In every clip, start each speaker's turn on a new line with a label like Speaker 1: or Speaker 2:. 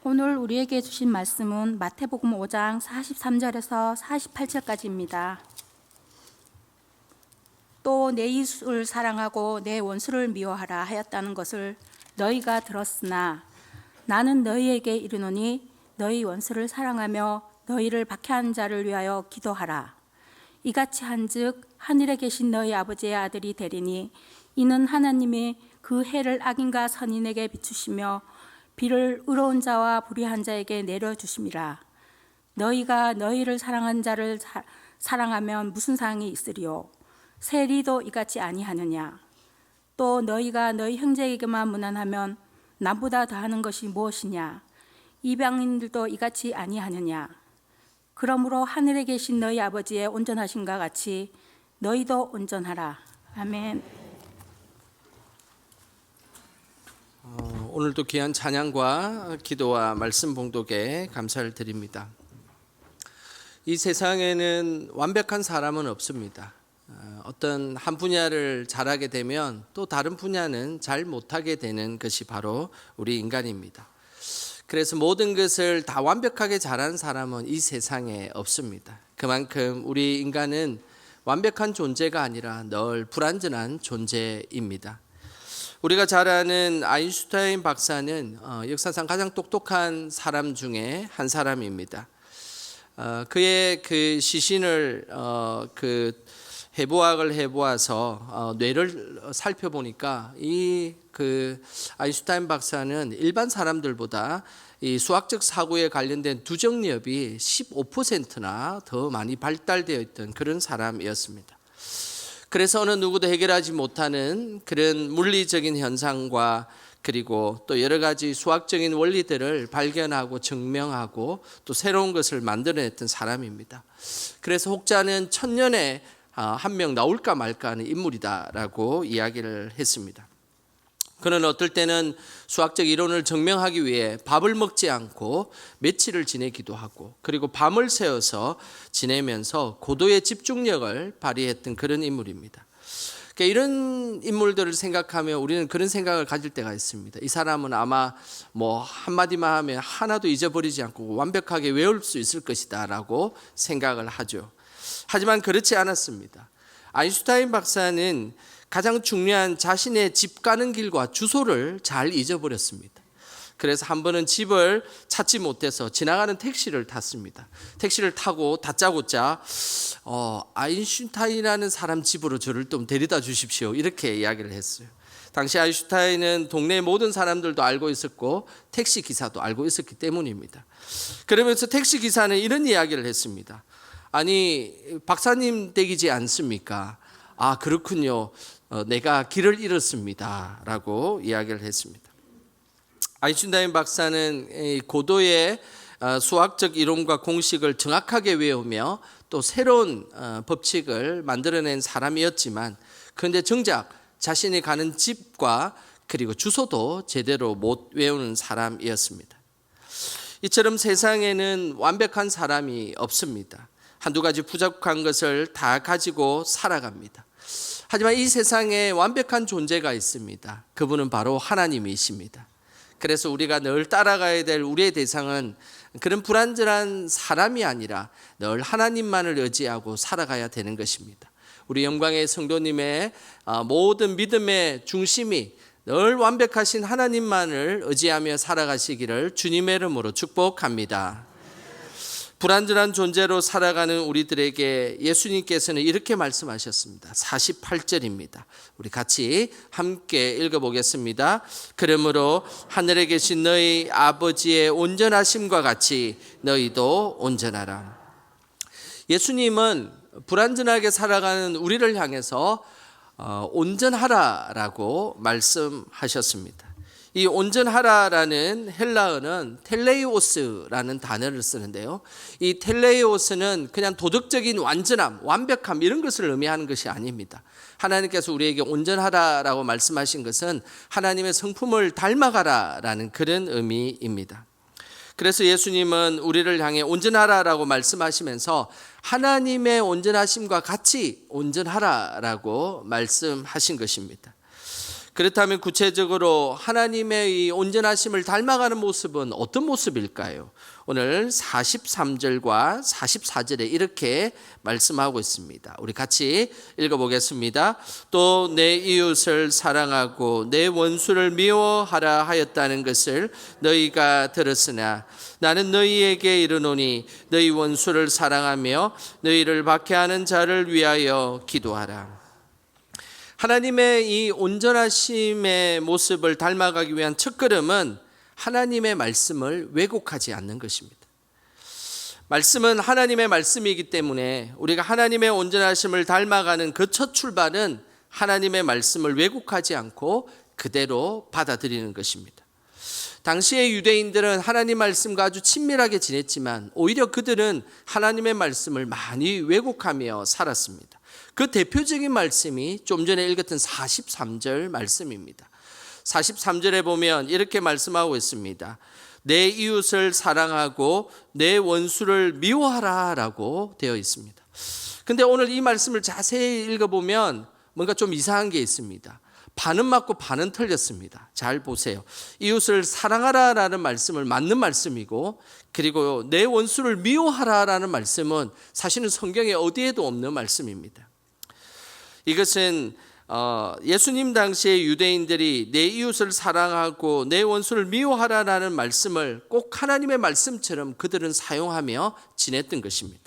Speaker 1: 오늘 우리에게 주신 말씀은 마태복음 5장 43절에서 48절까지입니다. 또 내 이웃을 사랑하고 내 원수를 미워하라 하였다는 것을 너희가 들었으나 나는 너희에게 이르노니 너희 원수를 사랑하며 너희를 박해한 자를 위하여 기도하라. 이같이 한즉 하늘에 계신 너희 아버지의 아들이 되리니 이는 하나님이 그 해를 악인과 선인에게 비추시며 비를 의로운 자와 불의한 자에게 내려주심이라. 너희가 너희를 사랑한 자를 사랑하면 무슨 상이 있으리요? 세리도 이같이 아니하느냐? 또 너희가 너희 형제에게만 무난하면 남보다 더하는 것이 무엇이냐? 이방인들도 이같이 아니하느냐? 그러므로 하늘에 계신 너희 아버지의 온전하심과 같이 너희도 온전하라. 아멘.
Speaker 2: 오늘도 귀한 찬양과 기도와 말씀 봉독에 감사를 드립니다. 이 세상에는 완벽한 사람은 없습니다. 어떤 한 분야를 잘하게 되면 또 다른 분야는 잘 못하게 되는 것이 바로 우리 인간입니다. 그래서 모든 것을 다 완벽하게 잘하는 사람은 이 세상에 없습니다. 그만큼 우리 인간은 완벽한 존재가 아니라 늘 불완전한 존재입니다. 우리가 잘 아는 아인슈타인 박사는 역사상 가장 똑똑한 사람 중에 한 사람입니다. 그의 그 시신을 해부학을 해보아서 뇌를 살펴보니까 그 아인슈타인 박사는 일반 사람들보다 이 수학적 사고에 관련된 두정력이 15%나 더 많이 발달되어 있던 그런 사람이었습니다. 그래서 어느 누구도 해결하지 못하는 그런 물리적인 현상과 그리고 또 여러 가지 수학적인 원리들을 발견하고 증명하고 또 새로운 것을 만들어냈던 사람입니다. 그래서 혹자는 천년에 한 명 나올까 말까 하는 인물이다라고 이야기를 했습니다. 그는 어떨 때는 수학적 이론을 증명하기 위해 밥을 먹지 않고 며칠을 지내기도 하고 그리고 밤을 새워서 지내면서 고도의 집중력을 발휘했던 그런 인물입니다. 그러니까 이런 인물들을 생각하면 우리는 그런 생각을 가질 때가 있습니다. 이 사람은 아마 뭐 한마디만 하면 하나도 잊어버리지 않고 완벽하게 외울 수 있을 것이다 라고 생각을 하죠. 하지만 그렇지 않았습니다. 아인슈타인 박사는 가장 중요한 자신의 집 가는 길과 주소를 잘 잊어버렸습니다. 그래서 한 번은 집을 찾지 못해서 지나가는 택시를 탔습니다. 택시를 타고 다짜고짜 아인슈타인이라는 사람 집으로 저를 좀 데려다 주십시오 이렇게 이야기를 했어요. 당시 아인슈타인은 동네 모든 사람들도 알고 있었고 택시 기사도 알고 있었기 때문입니다. 그러면서 택시 기사는 이런 이야기를 했습니다. 아니 박사님 댁이지 않습니까? 아 그렇군요. 내가 길을 잃었습니다 라고 이야기를 했습니다. 아인슈타인 박사는 고도의 수학적 이론과 공식을 정확하게 외우며 또 새로운 법칙을 만들어낸 사람이었지만 그런데 정작 자신이 가는 집과 그리고 주소도 제대로 못 외우는 사람이었습니다. 이처럼 세상에는 완벽한 사람이 없습니다. 한두 가지 부족한 것을 다 가지고 살아갑니다. 하지만 이 세상에 완벽한 존재가 있습니다. 그분은 바로 하나님이십니다. 그래서 우리가 늘 따라가야 될 우리의 대상은 그런 불완전한 사람이 아니라 늘 하나님만을 의지하고 살아가야 되는 것입니다. 우리 영광의 성도님의 모든 믿음의 중심이 늘 완벽하신 하나님만을 의지하며 살아가시기를 주님의 이름으로 축복합니다. 불완전한 존재로 살아가는 우리들에게 예수님께서는 이렇게 말씀하셨습니다. 48절입니다. 우리 같이 함께 읽어보겠습니다. 그러므로 하늘에 계신 너희 아버지의 온전하심과 같이 너희도 온전하라. 예수님은 불완전하게 살아가는 우리를 향해서 온전하라라고 말씀하셨습니다. 이 온전하라라는 헬라어는 텔레이오스라는 단어를 쓰는데요. 이 텔레이오스는 그냥 도덕적인 완전함, 완벽함 이런 것을 의미하는 것이 아닙니다. 하나님께서 우리에게 온전하라라고 말씀하신 것은 하나님의 성품을 닮아가라라는 그런 의미입니다. 그래서 예수님은 우리를 향해 온전하라라고 말씀하시면서 하나님의 온전하심과 같이 온전하라라고 말씀하신 것입니다. 그렇다면 구체적으로 하나님의 이 온전하심을 닮아가는 모습은 어떤 모습일까요? 오늘 43절과 44절에 이렇게 말씀하고 있습니다. 우리 같이 읽어보겠습니다. 또 내 이웃을 사랑하고 내 원수를 미워하라 하였다는 것을 너희가 들었으나 나는 너희에게 이르노니 너희 원수를 사랑하며 너희를 박해하는 자를 위하여 기도하라. 하나님의 이 온전하심의 모습을 닮아가기 위한 첫걸음은 하나님의 말씀을 왜곡하지 않는 것입니다. 말씀은 하나님의 말씀이기 때문에 우리가 하나님의 온전하심을 닮아가는 그 첫 출발은 하나님의 말씀을 왜곡하지 않고 그대로 받아들이는 것입니다. 당시의 유대인들은 하나님 말씀과 아주 친밀하게 지냈지만 오히려 그들은 하나님의 말씀을 많이 왜곡하며 살았습니다. 그 대표적인 말씀이 좀 전에 읽었던 43절 말씀입니다. 43절에 보면 이렇게 말씀하고 있습니다. 내 이웃을 사랑하고 내 원수를 미워하라 라고 되어 있습니다. 근데 오늘 이 말씀을 자세히 읽어보면 뭔가 좀 이상한 게 있습니다. 반은 맞고 반은 틀렸습니다. 잘 보세요. 이웃을 사랑하라 라는 말씀을 맞는 말씀이고, 그리고 내 원수를 미워하라 라는 말씀은 사실은 성경에 어디에도 없는 말씀입니다. 이것은 예수님 당시의 유대인들이 내 이웃을 사랑하고 내 원수를 미워하라라는 말씀을 꼭 하나님의 말씀처럼 그들은 사용하며 지냈던 것입니다.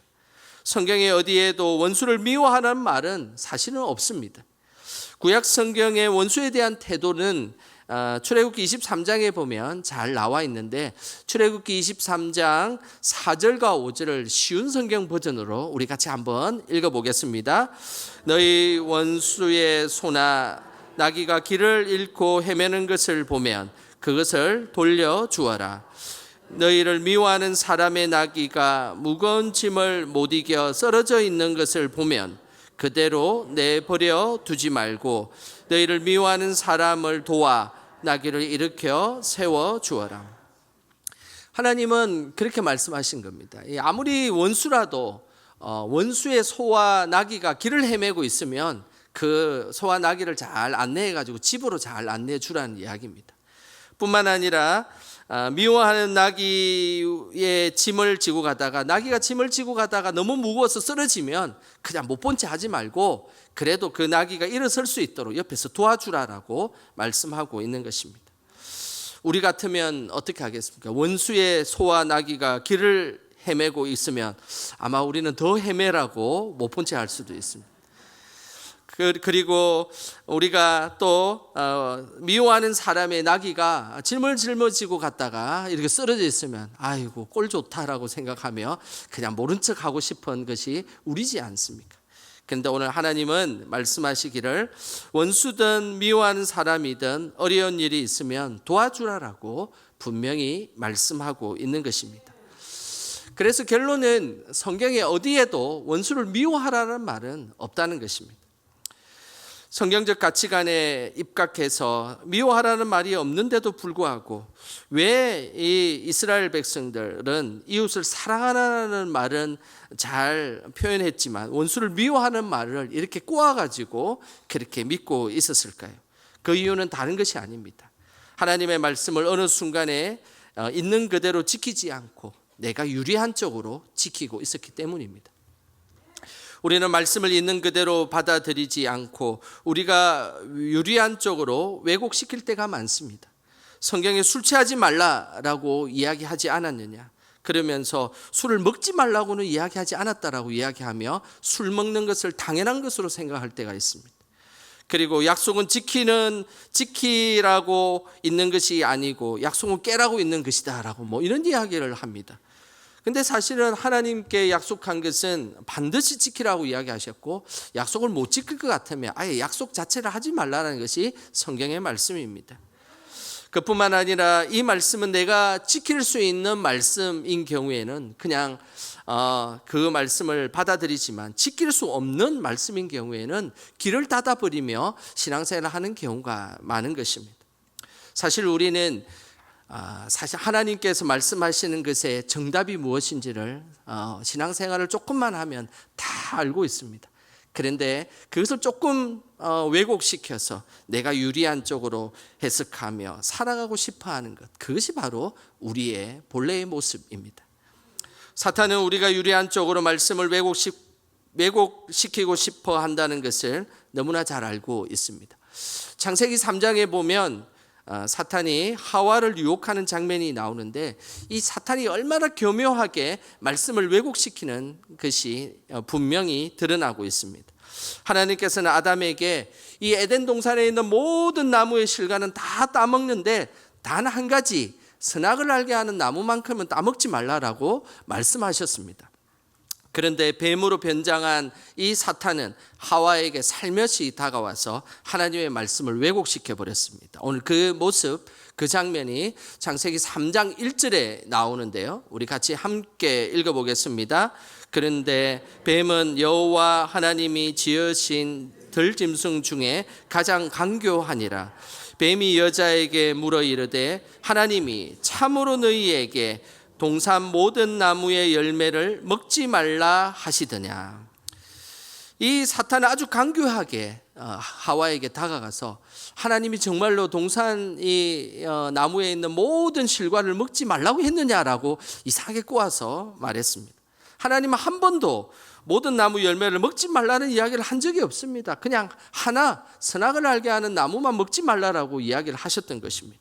Speaker 2: 성경에 어디에도 원수를 미워하라는 말은 사실은 없습니다. 구약 성경의 원수에 대한 태도는 출애굽기 23장에 보면 잘 나와 있는데, 출애굽기 23장 4절과 5절을 쉬운 성경 버전으로 우리 같이 한번 읽어보겠습니다. 너희 원수의 소나 나귀가 길을 잃고 헤매는 것을 보면 그것을 돌려주어라. 너희를 미워하는 사람의 나귀가 무거운 짐을 못 이겨 쓰러져 있는 것을 보면 그대로 내버려 두지 말고 너희를 미워하는 사람을 도와 나귀를 일으켜 세워 주어라. 하나님은 그렇게 말씀하신 겁니다. 아무리 원수라도 원수의 소와 나귀가 길을 헤매고 있으면 그 소와 나귀를 잘 안내해 가지고 집으로 잘 안내해 주라는 이야기입니다. 뿐만 아니라 미워하는 나귀의 짐을 지고 가다가, 나귀가 짐을 지고 가다가 너무 무거워서 쓰러지면 그냥 못 본 채 하지 말고 그래도 그 나귀가 일어설 수 있도록 옆에서 도와주라라고 말씀하고 있는 것입니다. 우리 같으면 어떻게 하겠습니까? 원수의 소와 나귀가 길을 헤매고 있으면 아마 우리는 더 헤매라고 못 본 채 할 수도 있습니다. 그리고 우리가 또 미워하는 사람의 나귀가 짐을 짊어지고 갔다가 이렇게 쓰러져 있으면 아이고 꼴 좋다라고 생각하며 그냥 모른 척 하고 싶은 것이 우리지 않습니까? 그런데 오늘 하나님은 말씀하시기를 원수든 미워하는 사람이든 어려운 일이 있으면 도와주라라고 분명히 말씀하고 있는 것입니다. 그래서 결론은 성경에 어디에도 원수를 미워하라는 말은 없다는 것입니다. 성경적 가치관에 입각해서 미워하라는 말이 없는데도 불구하고 왜 이 이스라엘 백성들은 이웃을 사랑하라는 말은 잘 표현했지만 원수를 미워하는 말을 이렇게 꼬아가지고 그렇게 믿고 있었을까요? 그 이유는 다른 것이 아닙니다. 하나님의 말씀을 어느 순간에 있는 그대로 지키지 않고 내가 유리한 쪽으로 지키고 있었기 때문입니다. 우리는 말씀을 있는 그대로 받아들이지 않고 우리가 유리한 쪽으로 왜곡시킬 때가 많습니다. 성경에 술 취하지 말라라고 이야기하지 않았느냐? 그러면서 술을 먹지 말라고는 이야기하지 않았다라고 이야기하며 술 먹는 것을 당연한 것으로 생각할 때가 있습니다. 그리고 약속은 지키라고 있는 것이 아니고 약속은 깨라고 있는 것이다라고 뭐 이런 이야기를 합니다. 근데 사실은 하나님께 약속한 것은 반드시 지키라고 이야기하셨고 약속을 못 지킬 것 같으면 아예 약속 자체를 하지 말라는 것이 성경의 말씀입니다. 그뿐만 아니라 이 말씀은 내가 지킬 수 있는 말씀인 경우에는 그냥 그 말씀을 받아들이지만 지킬 수 없는 말씀인 경우에는 길을 닫아버리며 신앙생활을 하는 경우가 많은 것입니다. 사실 우리는 사실 하나님께서 말씀하시는 것의 정답이 무엇인지를 신앙생활을 조금만 하면 다 알고 있습니다. 그런데 그것을 조금 왜곡시켜서 내가 유리한 쪽으로 해석하며 살아가고 싶어하는 것, 그것이 바로 우리의 본래의 모습입니다. 사탄은 우리가 유리한 쪽으로 말씀을 왜곡시키고 싶어 한다는 것을 너무나 잘 알고 있습니다. 창세기 3장에 보면 사탄이 하와를 유혹하는 장면이 나오는데, 이 사탄이 얼마나 교묘하게 말씀을 왜곡시키는 것이 분명히 드러나고 있습니다. 하나님께서는 아담에게 이 에덴 동산에 있는 모든 나무의 실과는 다 따먹는데 단 한 가지 선악을 알게 하는 나무만큼은 따먹지 말라라고 말씀하셨습니다. 그런데 뱀으로 변장한 이 사탄은 하와에게 살며시 다가와서 하나님의 말씀을 왜곡시켜 버렸습니다. 오늘 그 모습, 그 장면이 창세기 3장 1절에 나오는데요, 우리 같이 함께 읽어보겠습니다. 그런데 뱀은 여호와 하나님이 지으신 들짐승 중에 가장 간교하니라. 뱀이 여자에게 물어 이르되 하나님이 참으로 너희에게 동산 모든 나무의 열매를 먹지 말라 하시더냐. 이 사탄은 아주 간교하게 하와에게 다가가서 하나님이 정말로 동산 이 나무에 있는 모든 실과를 먹지 말라고 했느냐라고 이상하게 꼬아서 말했습니다. 하나님은 한 번도 모든 나무 열매를 먹지 말라는 이야기를 한 적이 없습니다. 그냥 하나 선악을 알게 하는 나무만 먹지 말라라고 이야기를 하셨던 것입니다.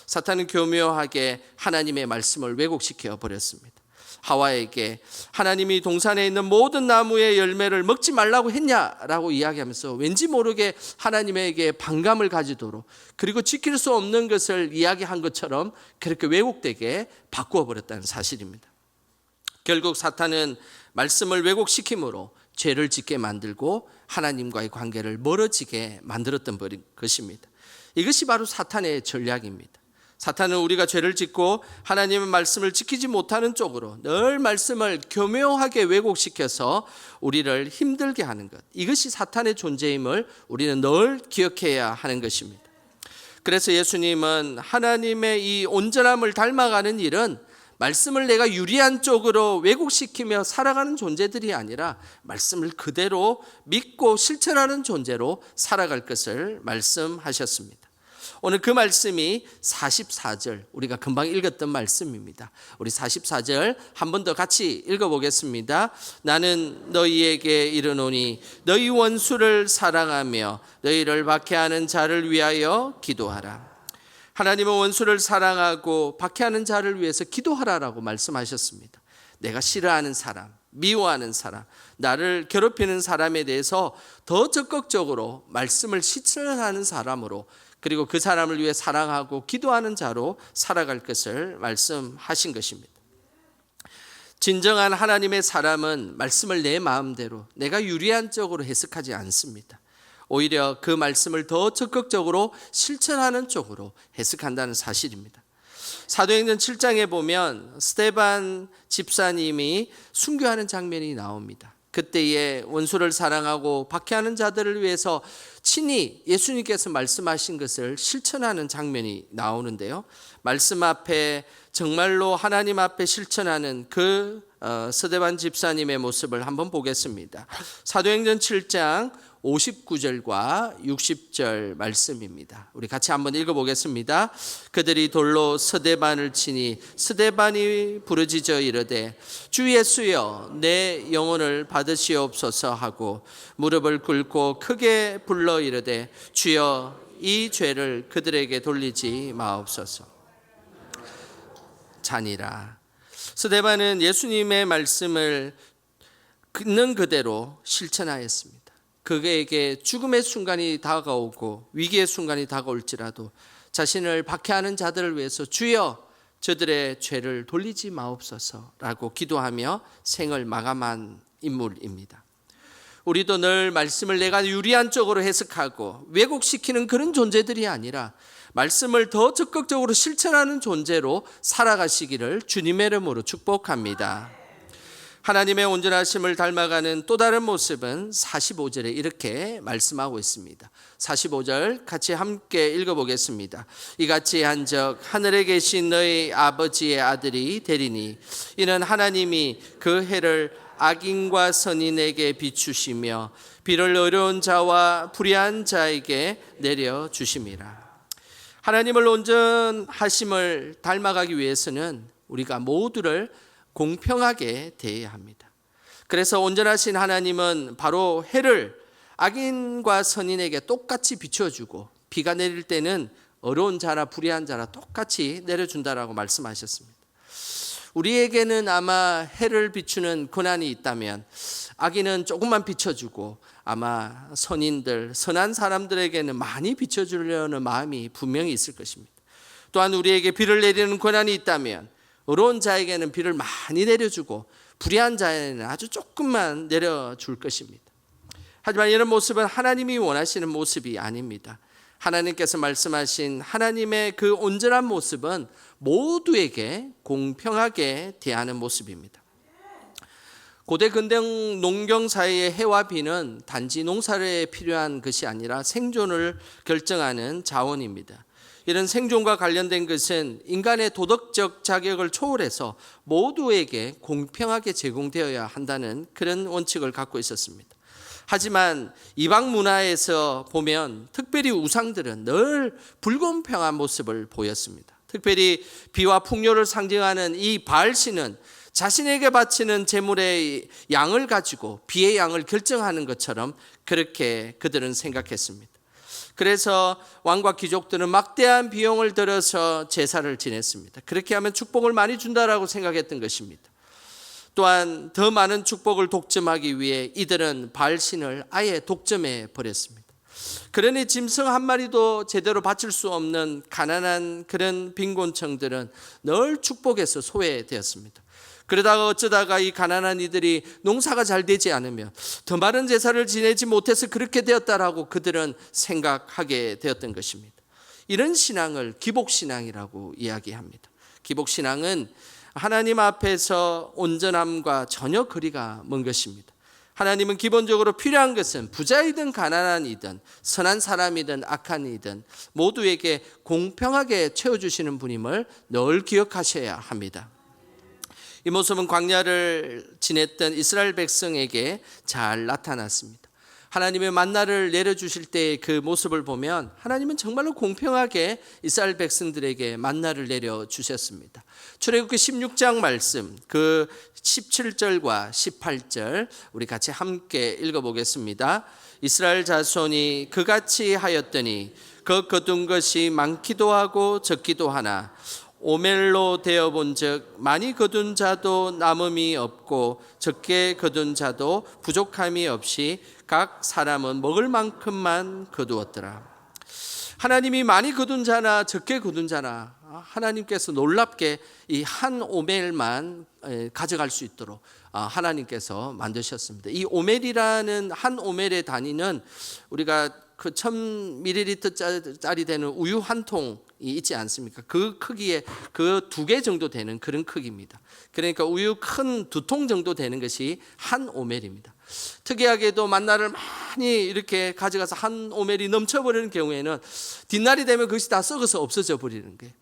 Speaker 2: 사탄은 교묘하게 하나님의 말씀을 왜곡시켜 버렸습니다. 하와에게 하나님이 동산에 있는 모든 나무의 열매를 먹지 말라고 했냐라고 이야기하면서 왠지 모르게 하나님에게 반감을 가지도록, 그리고 지킬 수 없는 것을 이야기한 것처럼 그렇게 왜곡되게 바꾸어 버렸다는 사실입니다. 결국 사탄은 말씀을 왜곡시킴으로 죄를 짓게 만들고 하나님과의 관계를 멀어지게 만들었던 것입니다. 이것이 바로 사탄의 전략입니다. 사탄은 우리가 죄를 짓고 하나님의 말씀을 지키지 못하는 쪽으로 늘 말씀을 교묘하게 왜곡시켜서 우리를 힘들게 하는 것, 이것이 사탄의 존재임을 우리는 늘 기억해야 하는 것입니다. 그래서 예수님은 하나님의 이 온전함을 닮아가는 일은 말씀을 내가 유리한 쪽으로 왜곡시키며 살아가는 존재들이 아니라 말씀을 그대로 믿고 실천하는 존재로 살아갈 것을 말씀하셨습니다. 오늘 그 말씀이 44절, 우리가 금방 읽었던 말씀입니다. 우리 44절 한 번 더 같이 읽어보겠습니다. 나는 너희에게 이르노니 너희 원수를 사랑하며 너희를 박해하는 자를 위하여 기도하라. 하나님은 원수를 사랑하고 박해하는 자를 위해서 기도하라라고 말씀하셨습니다. 내가 싫어하는 사람, 미워하는 사람, 나를 괴롭히는 사람에 대해서 더 적극적으로 말씀을 실천하는 사람으로, 그리고 그 사람을 위해 사랑하고 기도하는 자로 살아갈 것을 말씀하신 것입니다. 진정한 하나님의 사람은 말씀을 내 마음대로 내가 유리한 쪽으로 해석하지 않습니다. 오히려 그 말씀을 더 적극적으로 실천하는 쪽으로 해석한다는 사실입니다. 사도행전 7장에 보면 스데반 집사님이 순교하는 장면이 나옵니다. 그때에 원수를 사랑하고 박해하는 자들을 위해서 친히 예수님께서 말씀하신 것을 실천하는 장면이 나오는데요, 말씀 앞에 정말로 하나님 앞에 실천하는 그 스데반 집사님의 모습을 한번 보겠습니다. 사도행전 7장 59절과 60절 말씀입니다. 우리 같이 한번 읽어보겠습니다. 그들이 돌로 스데반을 치니 스데반이 부르짖어 이르되 주 예수여 내 영혼을 받으시옵소서 하고 무릎을 꿇고 크게 불러 이르되 주여 이 죄를 그들에게 돌리지 마옵소서. 자니라. 스데반은 예수님의 말씀을 있는 그대로 실천하였습니다. 그에게 죽음의 순간이 다가오고 위기의 순간이 다가올지라도 자신을 박해하는 자들을 위해서 주여 저들의 죄를 돌리지 마옵소서라고 기도하며 생을 마감한 인물입니다. 우리도 늘 말씀을 내가 유리한 쪽으로 해석하고 왜곡시키는 그런 존재들이 아니라 말씀을 더 적극적으로 실천하는 존재로 살아가시기를 주님의 이름으로 축복합니다. 하나님의 온전하심을 닮아가는 또 다른 모습은 45절에 이렇게 말씀하고 있습니다. 45절 같이 함께 읽어보겠습니다. 이같이 한적 하늘에 계신 너희 아버지의 아들이 되리니 이는 하나님이 그 해를 악인과 선인에게 비추시며 비를 어려운 자와 불의한 자에게 내려 주심이라. 하나님을 온전하심을 닮아가기 위해서는 우리가 모두를 공평하게 대해야 합니다. 그래서 온전하신 하나님은 바로 해를 악인과 선인에게 똑같이 비춰주고 비가 내릴 때는 어려운 자나 불의한 자나 똑같이 내려준다라고 말씀하셨습니다. 우리에게는 아마 해를 비추는 고난이 있다면 악인은 조금만 비춰주고 아마 선인들, 선한 사람들에게는 많이 비춰주려는 마음이 분명히 있을 것입니다. 또한 우리에게 비를 내리는 고난이 있다면 어려운 자에게는 비를 많이 내려주고 불의한 자에게는 아주 조금만 내려줄 것입니다. 하지만 이런 모습은 하나님이 원하시는 모습이 아닙니다. 하나님께서 말씀하신 하나님의 그 온전한 모습은 모두에게 공평하게 대하는 모습입니다. 고대 근대 농경 사회의 해와 비는 단지 농사에 필요한 것이 아니라 생존을 결정하는 자원입니다. 이런 생존과 관련된 것은 인간의 도덕적 자격을 초월해서 모두에게 공평하게 제공되어야 한다는 그런 원칙을 갖고 있었습니다. 하지만 이방 문화에서 보면 특별히 우상들은 늘 불공평한 모습을 보였습니다. 특별히 비와 풍요를 상징하는 이 바알신은 자신에게 바치는 제물의 양을 가지고 비의 양을 결정하는 것처럼 그렇게 그들은 생각했습니다. 그래서 왕과 귀족들은 막대한 비용을 들여서 제사를 지냈습니다. 그렇게 하면 축복을 많이 준다라고 생각했던 것입니다. 또한 더 많은 축복을 독점하기 위해 이들은 바알신을 아예 독점해 버렸습니다. 그러니 짐승 한 마리도 제대로 바칠 수 없는 가난한 그런 빈곤층들은 늘 축복에서 소외되었습니다. 그러다가 어쩌다가 이 가난한 이들이 농사가 잘 되지 않으면 더 많은 제사를 지내지 못해서 그렇게 되었다라고 그들은 생각하게 되었던 것입니다. 이런 신앙을 기복신앙이라고 이야기합니다. 기복신앙은 하나님 앞에서 온전함과 전혀 거리가 먼 것입니다. 하나님은 기본적으로 필요한 것은 부자이든 가난한이든 선한 사람이든 악한 이든 모두에게 공평하게 채워주시는 분임을 늘 기억하셔야 합니다. 이 모습은 광야를 지냈던 이스라엘 백성에게 잘 나타났습니다. 하나님의 만나를 내려주실 때의 그 모습을 보면 하나님은 정말로 공평하게 이스라엘 백성들에게 만나를 내려주셨습니다. 출애굽기 16장 말씀 그 17절과 18절 우리 같이 함께 읽어보겠습니다. 이스라엘 자손이 그같이 하였더니 그 거둔 것이 많기도 하고 적기도 하나 오멜로 되어본 즉 많이 거둔 자도 남음이 없고 적게 거둔 자도 부족함이 없이 각 사람은 먹을 만큼만 거두었더라. 하나님이 많이 거둔 자나 적게 거둔 자나 하나님께서 놀랍게 이 한 오멜만 가져갈 수 있도록 하나님께서 만드셨습니다. 이 오멜이라는 한 오멜의 단위는 우리가 그 1000ml짜리 되는 우유 한 통이 있지 않습니까? 그 크기에 그 2개 정도 되는 그런 크기입니다. 그러니까 우유 큰 2통 정도 되는 것이 한 오멜입니다. 특이하게도 만나를 많이 이렇게 가져가서 한 오멜이 넘쳐버리는 경우에는 뒷날이 되면 그것이 다 썩어서 없어져 버리는 거예요.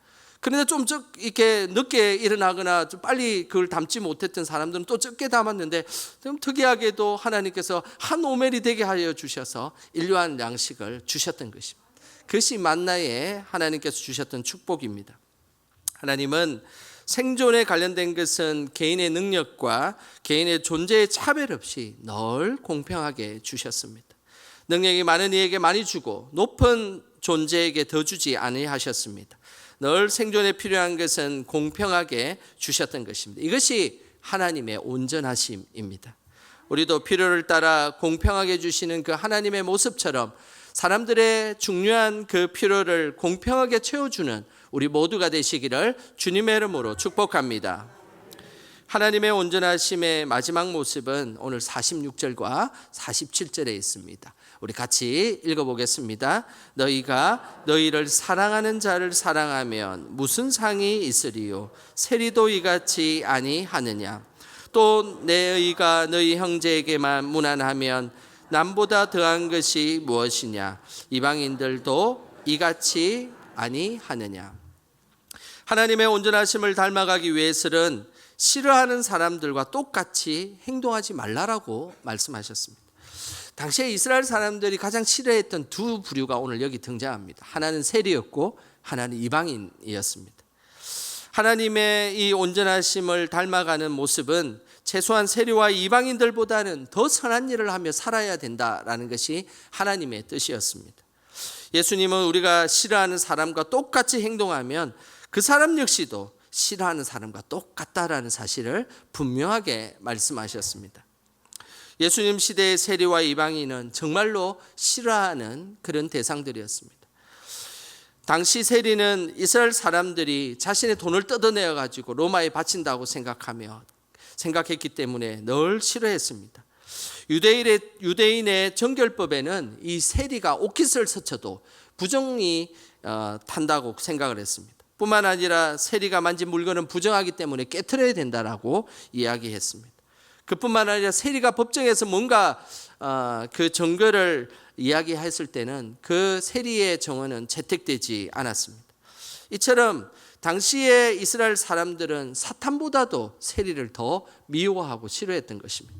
Speaker 2: 그런데 좀 이렇게 늦게 일어나거나 좀 빨리 그걸 담지 못했던 사람들은 또 적게 담았는데 좀 특이하게도 하나님께서 한 오멜이 되게 하여 주셔서 인류한 양식을 주셨던 것입니다. 그것이 만나에 하나님께서 주셨던 축복입니다. 하나님은 생존에 관련된 것은 개인의 능력과 개인의 존재의 차별 없이 늘 공평하게 주셨습니다. 능력이 많은 이에게 많이 주고 높은 존재에게 더 주지 아니하셨습니다. 늘 생존에 필요한 것은 공평하게 주셨던 것입니다. 이것이 하나님의 온전하심입니다. 우리도 필요를 따라 공평하게 주시는 그 하나님의 모습처럼 사람들의 중요한 그 필요를 공평하게 채워주는 우리 모두가 되시기를 주님의 이름으로 축복합니다. 하나님의 온전하심의 마지막 모습은 오늘 46절과 47절에 있습니다. 우리 같이 읽어보겠습니다. 너희가 너희를 사랑하는 자를 사랑하면 무슨 상이 있으리요? 세리도 이같이 아니하느냐? 또 너희가 너희 형제에게만 무난하면 남보다 더한 것이 무엇이냐? 이방인들도 이같이 아니하느냐? 하나님의 온전하심을 닮아가기 위해서는 싫어하는 사람들과 똑같이 행동하지 말라라고 말씀하셨습니다. 당시에 이스라엘 사람들이 가장 싫어했던 두 부류가 오늘 여기 등장합니다. 하나는 세리였고 하나는 이방인이었습니다. 하나님의 이 온전하심을 닮아가는 모습은 최소한 세리와 이방인들보다는 더 선한 일을 하며 살아야 된다라는 것이 하나님의 뜻이었습니다. 예수님은 우리가 싫어하는 사람과 똑같이 행동하면 그 사람 역시도 싫어하는 사람과 똑같다라는 사실을 분명하게 말씀하셨습니다. 예수님 시대의 세리와 이방인은 정말로 싫어하는 그런 대상들이었습니다. 당시 세리는 이스라엘 사람들이 자신의 돈을 뜯어내어 가지고 로마에 바친다고 생각했기 때문에 늘 싫어했습니다. 유대인의 정결법에는 이 세리가 옷깃을 스쳐도 부정이 탄다고 생각을 했습니다. 뿐만 아니라 세리가 만진 물건은 부정하기 때문에 깨트려야 된다라고 이야기했습니다. 그뿐만 아니라 세리가 법정에서 뭔가 그 정결을 이야기했을 때는 그 세리의 정언은 채택되지 않았습니다. 이처럼 당시에 이스라엘 사람들은 사탄보다도 세리를 더 미워하고 싫어했던 것입니다.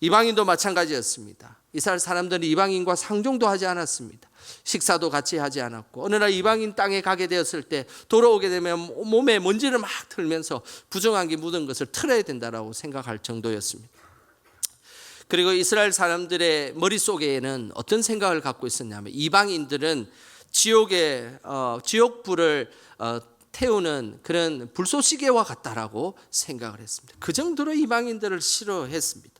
Speaker 2: 이방인도 마찬가지였습니다. 이스라엘 사람들은 이방인과 상종도 하지 않았습니다. 식사도 같이 하지 않았고 어느 날 이방인 땅에 가게 되었을 때 돌아오게 되면 몸에 먼지를 막 틀면서 부정한 게 묻은 것을 틀어야 된다라고 생각할 정도였습니다. 그리고 이스라엘 사람들의 머릿속에는 어떤 생각을 갖고 있었냐면 이방인들은 지옥불을 태우는 그런 불쏘시개와 같다라고 생각을 했습니다. 그 정도로 이방인들을 싫어했습니다.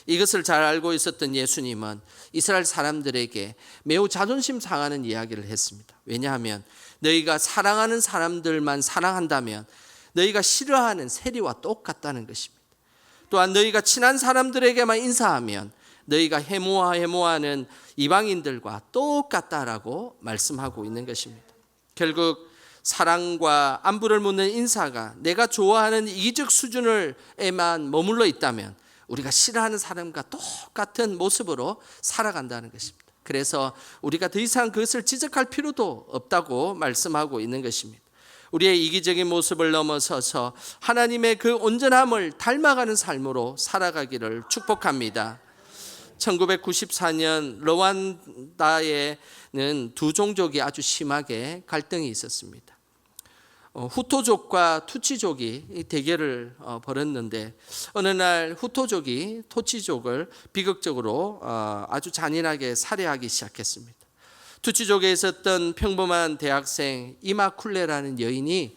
Speaker 2: 이것을 잘 알고 있었던 예수님은 이스라엘 사람들에게 매우 자존심 상하는 이야기를 했습니다. 왜냐하면 너희가 사랑하는 사람들만 사랑한다면 너희가 싫어하는 세리와 똑같다는 것입니다. 또한 너희가 친한 사람들에게만 인사하면 너희가 해모하는 이방인들과 똑같다라고 말씀하고 있는 것입니다. 결국 사랑과 안부를 묻는 인사가 내가 좋아하는 이기적 수준에만 머물러 있다면 우리가 싫어하는 사람과 똑같은 모습으로 살아간다는 것입니다. 그래서 우리가 더 이상 그것을 지적할 필요도 없다고 말씀하고 있는 것입니다. 우리의 이기적인 모습을 넘어서서 하나님의 그 온전함을 닮아가는 삶으로 살아가기를 축복합니다. 1994년 르완다에는 두 종족이 아주 심하게 갈등이 있었습니다. 후토족과 투치족이 대결을 벌였는데 어느 날 후토족이 토치족을 비극적으로 아주 잔인하게 살해하기 시작했습니다. 투치족에 있었던 평범한 대학생 이마쿨레라는 여인이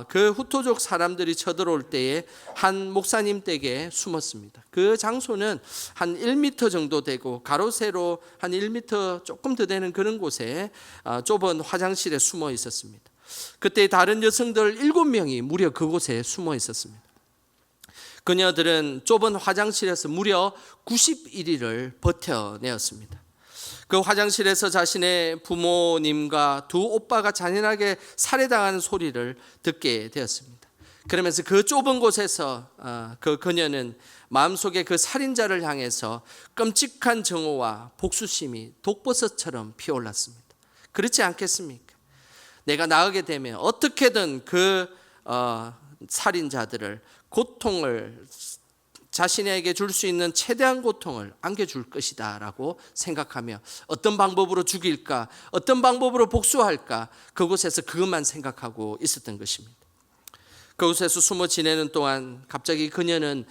Speaker 2: 그 후토족 사람들이 쳐들어올 때에 한 목사님 댁에 숨었습니다. 그 장소는 한 1m 정도 되고 가로 세로 한 1m 조금 더 되는 그런 곳에 좁은 화장실에 숨어 있었습니다. 그때 다른 여성들 7명이 무려 그곳에 숨어 있었습니다. 그녀들은 좁은 화장실에서 무려 91일을 버텨내었습니다. 그 화장실에서 자신의 부모님과 두 오빠가 잔인하게 살해당하는 소리를 듣게 되었습니다. 그러면서 그 좁은 곳에서 그녀는 마음속에 그 살인자를 향해서 끔찍한 정오와 복수심이 독버섯처럼 피어올랐습니다. 그렇지 않겠습니까? 내가 나가게 되면 어떻게든 그 살인자들을 고통을 자신에게 줄 수 있는 최대한 고통을 안겨줄 것이다 라고 생각하며 어떤 방법으로 죽일까, 어떤 방법으로 복수할까 그곳에서 그것만 생각하고 있었던 것입니다. 그곳에서 숨어 지내는 동안 갑자기 그녀는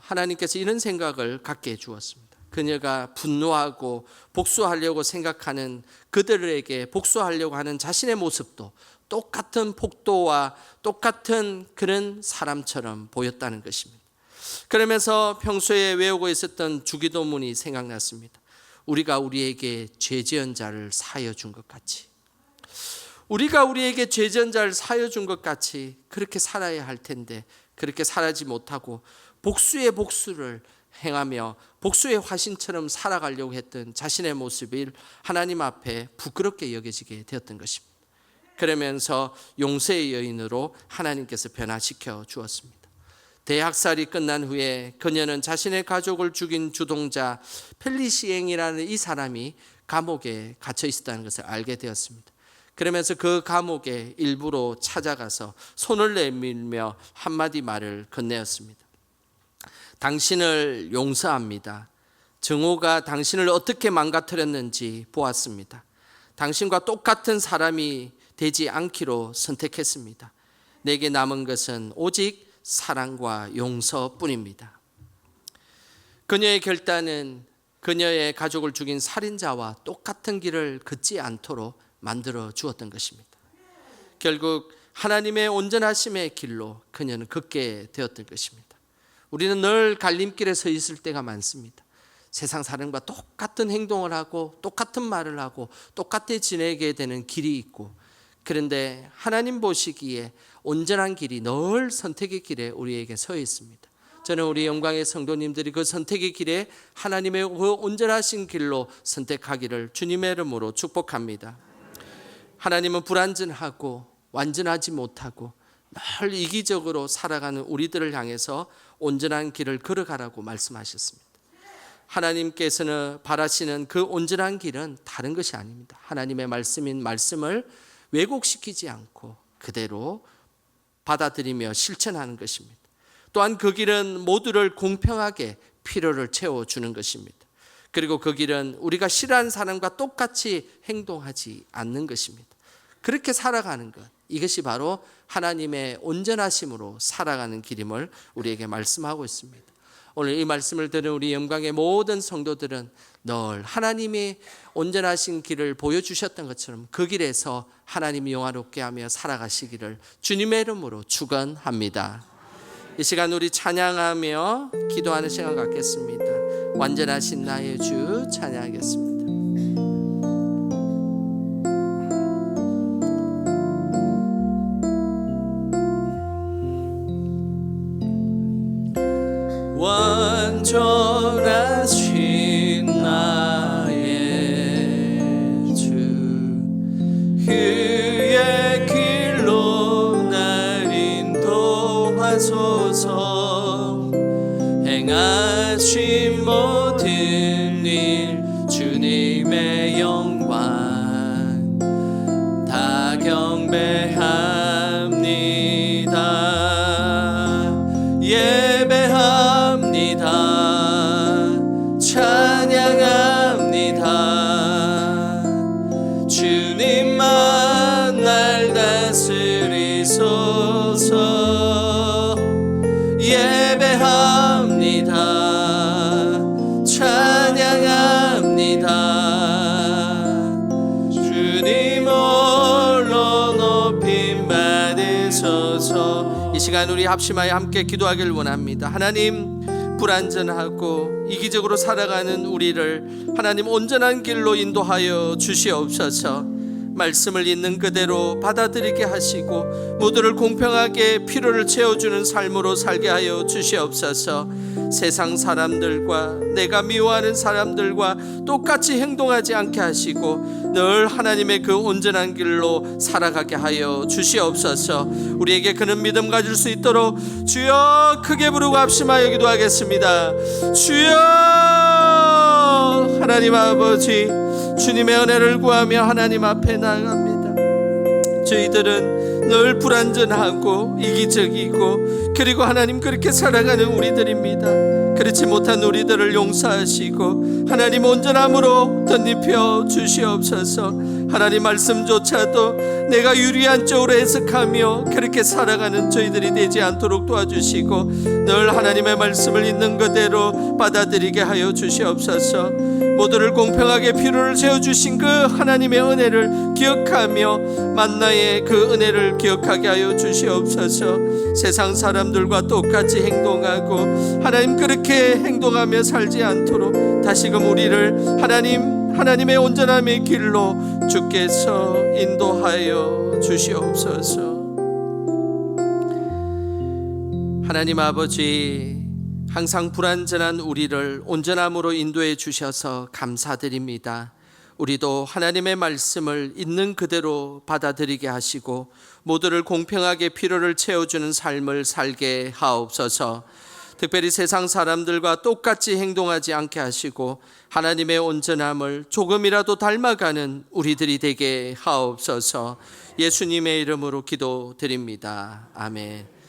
Speaker 2: 하나님께서 이런 생각을 갖게 해주었습니다. 그녀가 분노하고 복수하려고 생각하는 그들에게 복수하려고 하는 자신의 모습도 똑같은 폭도와 똑같은 그런 사람처럼 보였다는 것입니다. 그러면서 평소에 외우고 있었던 주기도문이 생각났습니다. 우리가 우리에게 죄 지은 자를 사하여 준 것 같이, 우리가 우리에게 죄 지은 자를 사하여 준 것 같이 그렇게 살아야 할 텐데 그렇게 살지 못하고 복수의 복수를 행하며 복수의 화신처럼 살아가려고 했던 자신의 모습이 하나님 앞에 부끄럽게 여겨지게 되었던 것입니다. 그러면서 용서의 여인으로 하나님께서 변화시켜 주었습니다. 대학살이 끝난 후에 그녀는 자신의 가족을 죽인 주동자 펠리시앵이라는 이 사람이 감옥에 갇혀 있었다는 것을 알게 되었습니다. 그러면서 그 감옥에 일부러 찾아가서 손을 내밀며 한마디 말을 건네었습니다. 당신을 용서합니다. 정오가 당신을 어떻게 망가뜨렸는지 보았습니다. 당신과 똑같은 사람이 되지 않기로 선택했습니다. 내게 남은 것은 오직 사랑과 용서뿐입니다. 그녀의 결단은 그녀의 가족을 죽인 살인자와 똑같은 길을 걷지 않도록 만들어 주었던 것입니다. 결국 하나님의 온전하심의 길로 그녀는 걷게 되었던 것입니다. 우리는 늘 갈림길에 서 있을 때가 많습니다. 세상 사람과 똑같은 행동을 하고 똑같은 말을 하고 똑같이 지내게 되는 길이 있고, 그런데 하나님 보시기에 온전한 길이 늘 선택의 길에 우리에게 서 있습니다. 저는 우리 영광의 성도님들이 그 선택의 길에 하나님의 그 온전하신 길로 선택하기를 주님의 이름으로 축복합니다. 하나님은 불완전하고 완전하지 못하고 늘 이기적으로 살아가는 우리들을 향해서 온전한 길을 걸어가라고 말씀하셨습니다. 하나님께서는 바라시는 그 온전한 길은 다른 것이 아닙니다. 하나님의 말씀인 말씀을 왜곡시키지 않고 그대로 받아들이며 실천하는 것입니다. 또한 그 길은 모두를 공평하게 필요를 채워주는 것입니다. 그리고 그 길은 우리가 싫어하는 사람과 똑같이 행동하지 않는 것입니다. 그렇게 살아가는 것, 이것이 바로 하나님의 온전하심으로 살아가는 길임을 우리에게 말씀하고 있습니다. 오늘 이 말씀을 들은 우리 영광의 모든 성도들은 늘 하나님이 온전하신 길을 보여주셨던 것처럼 그 길에서 하나님이 영화롭게 하며 살아가시기를 주님의 이름으로 축원합니다. 이 시간 우리 찬양하며 기도하는 시간 갖겠습니다. 완전하신 나의 주 찬양하겠습니다. 완전하신 나의 주 그의 길로 날 인도하소서. 행하신 모든 일 주님의 영광 다 경배합니다. 예배합니다. 찬양합니다. 주님만 날 다스리소서. 예배합니다. 찬양합니다. 주님 홀로 높임 받으소서. 이 시간 우리 합심하여 함께 기도하기를 원합니다. 하나님, 불완전하고 이기적으로 살아가는 우리를 하나님 온전한 길로 인도하여 주시옵소서. 말씀을 있는 그대로 받아들이게 하시고 모두를 공평하게 필요를 채워주는 삶으로 살게 하여 주시옵소서. 세상 사람들과 내가 미워하는 사람들과 똑같이 행동하지 않게 하시고 늘 하나님의 그 온전한 길로 살아가게 하여 주시옵소서. 우리에게 그런 믿음 가질 수 있도록 주여 크게 부르고 합심하여 기도하겠습니다. 주여 하나님 아버지, 주님의 은혜를 구하며 하나님 앞에 나아갑니다. 저희들은 늘 불완전하고 이기적이고 그리고 하나님 그렇게 살아가는 우리들입니다. 그렇지 못한 우리들을 용서하시고 하나님 온전함으로 덧입혀 주시옵소서. 하나님 말씀조차도 내가 유리한 쪽으로 해석하며 그렇게 살아가는 저희들이 되지 않도록 도와주시고 늘 하나님의 말씀을 있는 그대로 받아들이게 하여 주시옵소서. 모두를 공평하게 필요를 세워주신 그 하나님의 은혜를 기억하며 만나의 그 은혜를 기억하게 하여 주시옵소서. 세상 사람들과 똑같이 행동하고 하나님 그렇게 행동하며 살지 않도록 다시금 우리를 하나님의 온전함의 길로 주께서 인도하여 주시옵소서. 하나님 아버지, 항상 불완전한 우리를 온전함으로 인도해 주셔서 감사드립니다. 우리도 하나님의 말씀을 있는 그대로 받아들이게 하시고 모두를 공평하게 필요를 채워주는 삶을 살게 하옵소서. 특별히 세상 사람들과 똑같이 행동하지 않게 하시고 하나님의 온전함을 조금이라도 닮아가는 우리들이 되게 하옵소서. 예수님의 이름으로 기도드립니다. 아멘.